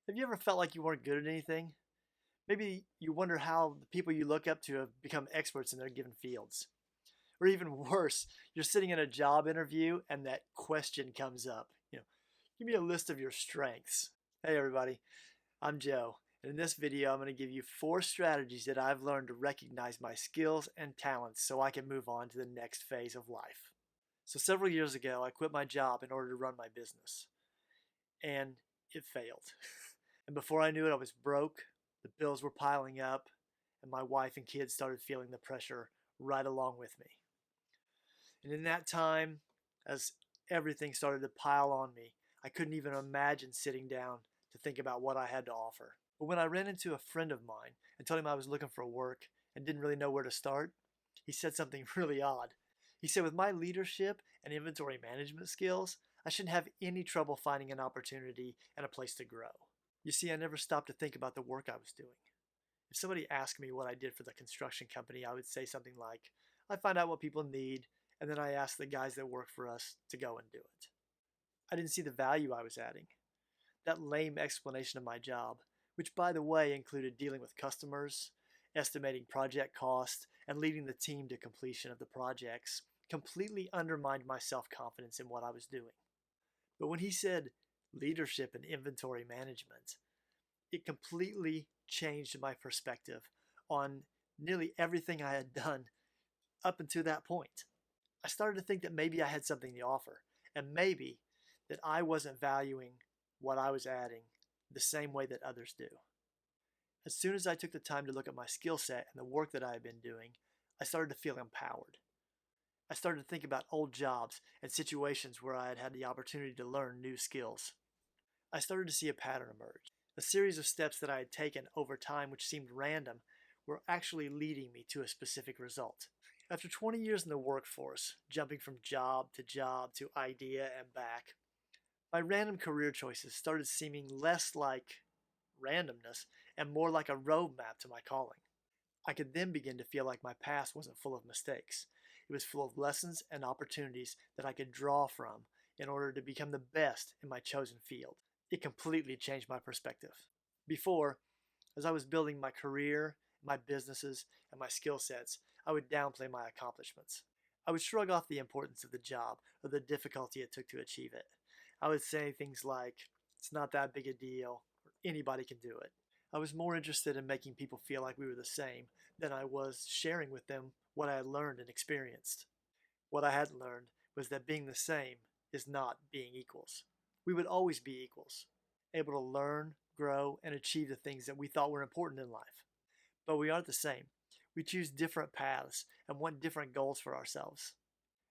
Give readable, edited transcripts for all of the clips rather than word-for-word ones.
Have you ever felt like you weren't good at anything? Maybe you wonder how the people you look up to have become experts in their given fields. Or even worse, you're sitting in a job interview and that question comes up. Give me a list of your strengths. Hey everybody, I'm Joe. And in this video, I'm going to give you 4 strategies that I've learned to recognize my skills and talents so I can move on to the next phase of life. So several years ago, I quit my job in order to run my business. And it failed. And before I knew it, I was broke, the bills were piling up, and my wife and kids started feeling the pressure right along with me. And in that time, as everything started to pile on me, I couldn't even imagine sitting down to think about what I had to offer. But when I ran into a friend of mine and told him I was looking for work and didn't really know where to start, he said something really odd. He said, with my leadership and inventory management skills, I shouldn't have any trouble finding an opportunity and a place to grow. You see, I never stopped to think about the work I was doing. If somebody asked me what I did for the construction company, I would say something like, I find out what people need, and then I ask the guys that work for us to go and do it. I didn't see the value I was adding. That lame explanation of my job, which by the way included dealing with customers, estimating project costs, and leading the team to completion of the projects, completely undermined my self-confidence in what I was doing. But when he said leadership and inventory management, it completely changed my perspective on nearly everything I had done up until that point. I started to think that maybe I had something to offer, and maybe that I wasn't valuing what I was adding the same way that others do. As soon as I took the time to look at my skill set and the work that I had been doing, I started to feel empowered. I started to think about old jobs and situations where I had had the opportunity to learn new skills. I started to see a pattern emerge. A series of steps that I had taken over time, which seemed random, were actually leading me to a specific result. After 20 years in the workforce, jumping from job to idea and back, my random career choices started seeming less like randomness and more like a roadmap to my calling. I could then begin to feel like my past wasn't full of mistakes. It was full of lessons and opportunities that I could draw from in order to become the best in my chosen field. It completely changed my perspective. Before, as I was building my career, my businesses, and my skill sets, I would downplay my accomplishments. I would shrug off the importance of the job or the difficulty it took to achieve it. I would say things like, it's not that big a deal, or anybody can do it. I was more interested in making people feel like we were the same than I was sharing with them what I had learned and experienced. What I had learned was that being the same is not being equals. We would always be equals, able to learn, grow, and achieve the things that we thought were important in life. But we aren't the same. We choose different paths and want different goals for ourselves.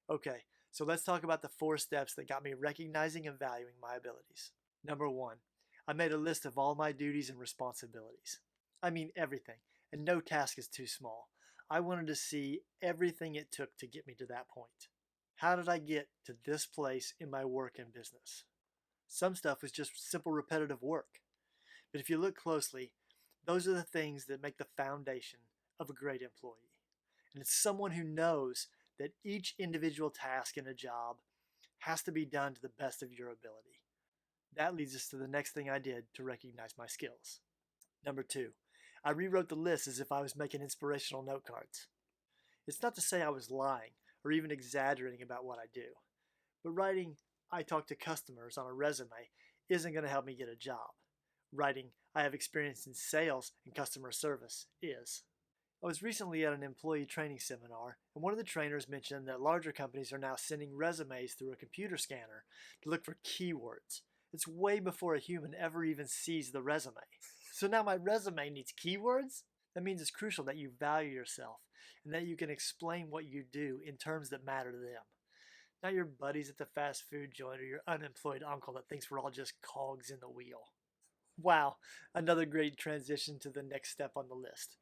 Okay, so let's talk about the 4 steps that got me recognizing and valuing my abilities. Number 1, I made a list of all my duties and responsibilities. I mean everything, and no task is too small. I wanted to see everything it took to get me to that point. How did I get to this place in my work and business? Some stuff was just simple repetitive work. But if you look closely, those are the things that make the foundation of a great employee. And it's someone who knows that each individual task in a job has to be done to the best of your ability. That leads us to the next thing I did to recognize my skills. Number 2, I rewrote the list as if I was making inspirational note cards. It's not to say I was lying or even exaggerating about what I do, but writing I talk to customers on a resume isn't going to help me get a job. Writing I have experience in sales and customer service is. I was recently at an employee training seminar, and one of the trainers mentioned that larger companies are now sending resumes through a computer scanner to look for keywords. It's way before a human ever even sees the resume. So now my resume needs keywords? That means it's crucial that you value yourself and that you can explain what you do in terms that matter to them. Not your buddies at the fast food joint or your unemployed uncle that thinks we're all just cogs in the wheel. Wow, another great transition to the next step on the list.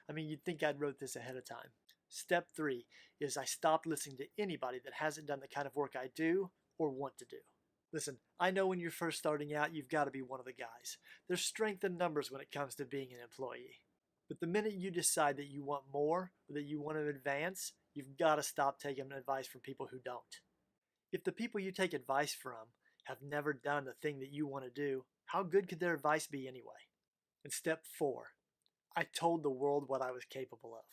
I mean, you'd think I'd wrote this ahead of time. Step 3 is I stopped listening to anybody that hasn't done the kind of work I do or want to do. Listen, I know when you're first starting out, you've got to be one of the guys. There's strength in numbers when it comes to being an employee. But the minute you decide that you want more or that you want to advance, you've got to stop taking advice from people who don't. If the people you take advice from have never done the thing that you want to do, How good could their advice be anyway? And step 4, I told the world what I was capable of.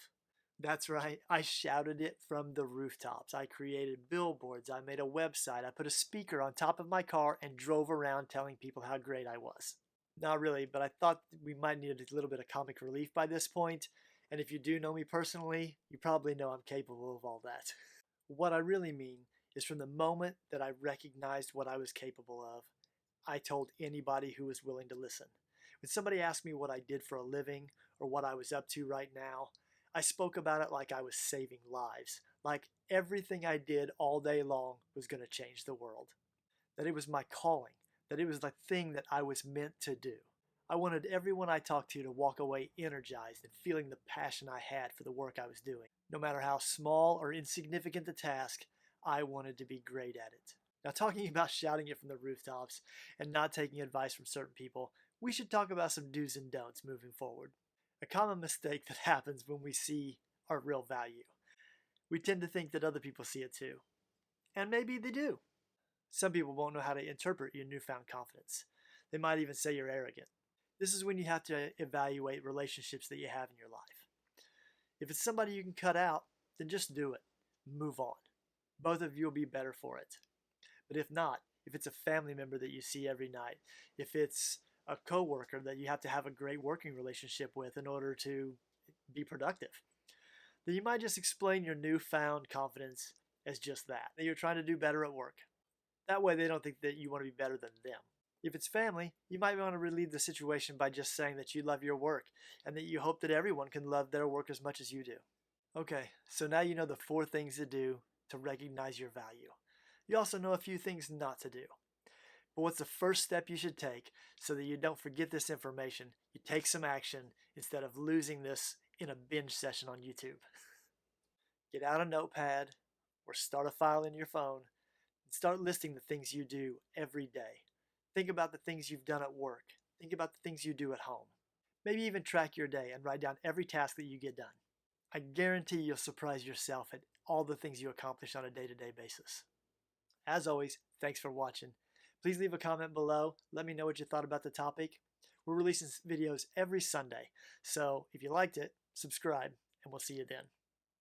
That's right, I shouted it from the rooftops. I created billboards, I made a website, I put a speaker on top of my car and drove around telling people how great I was. Not really, but I thought we might need a little bit of comic relief by this point, and if you do know me personally, you probably know I'm capable of all that. What I really mean is from the moment that I recognized what I was capable of, I told anybody who was willing to listen. When somebody asked me what I did for a living or what I was up to right now, I spoke about it like I was saving lives, like everything I did all day long was going to change the world, that it was my calling, that it was the thing that I was meant to do. I wanted everyone I talked to walk away energized and feeling the passion I had for the work I was doing. No matter how small or insignificant the task, I wanted to be great at it. Now, talking about shouting it from the rooftops and not taking advice from certain people, we should talk about some do's and don'ts moving forward. A common mistake that happens when we see our real value. We tend to think that other people see it too. And maybe they do. Some people won't know how to interpret your newfound confidence. They might even say you're arrogant. This is when you have to evaluate relationships that you have in your life. If it's somebody you can cut out, then just do it. Move on. Both of you will be better for it. But if not, if it's a family member that you see every night, if it's a coworker that you have to have a great working relationship with in order to be productive, then you might just explain your newfound confidence as just that you're trying to do better at work. That way they don't think that you want to be better than them. If it's family, you might want to relieve the situation by just saying that you love your work and that you hope that everyone can love their work as much as you do. Okay, so now you know the 4 things to do to recognize your value. You also know a few things not to do. But what's the first step you should take so that you don't forget this information? You take some action instead of losing this in a binge session on YouTube. Get out a notepad or start a file in your phone and start listing the things you do every day. Think about the things you've done at work. Think about the things you do at home. Maybe even track your day and write down every task that you get done. I guarantee you'll surprise yourself at all the things you accomplish on a day-to-day basis. As always, thanks for watching. Please leave a comment below. Let me know what you thought about the topic. We're releasing videos every Sunday, so if you liked it, subscribe, and we'll see you then.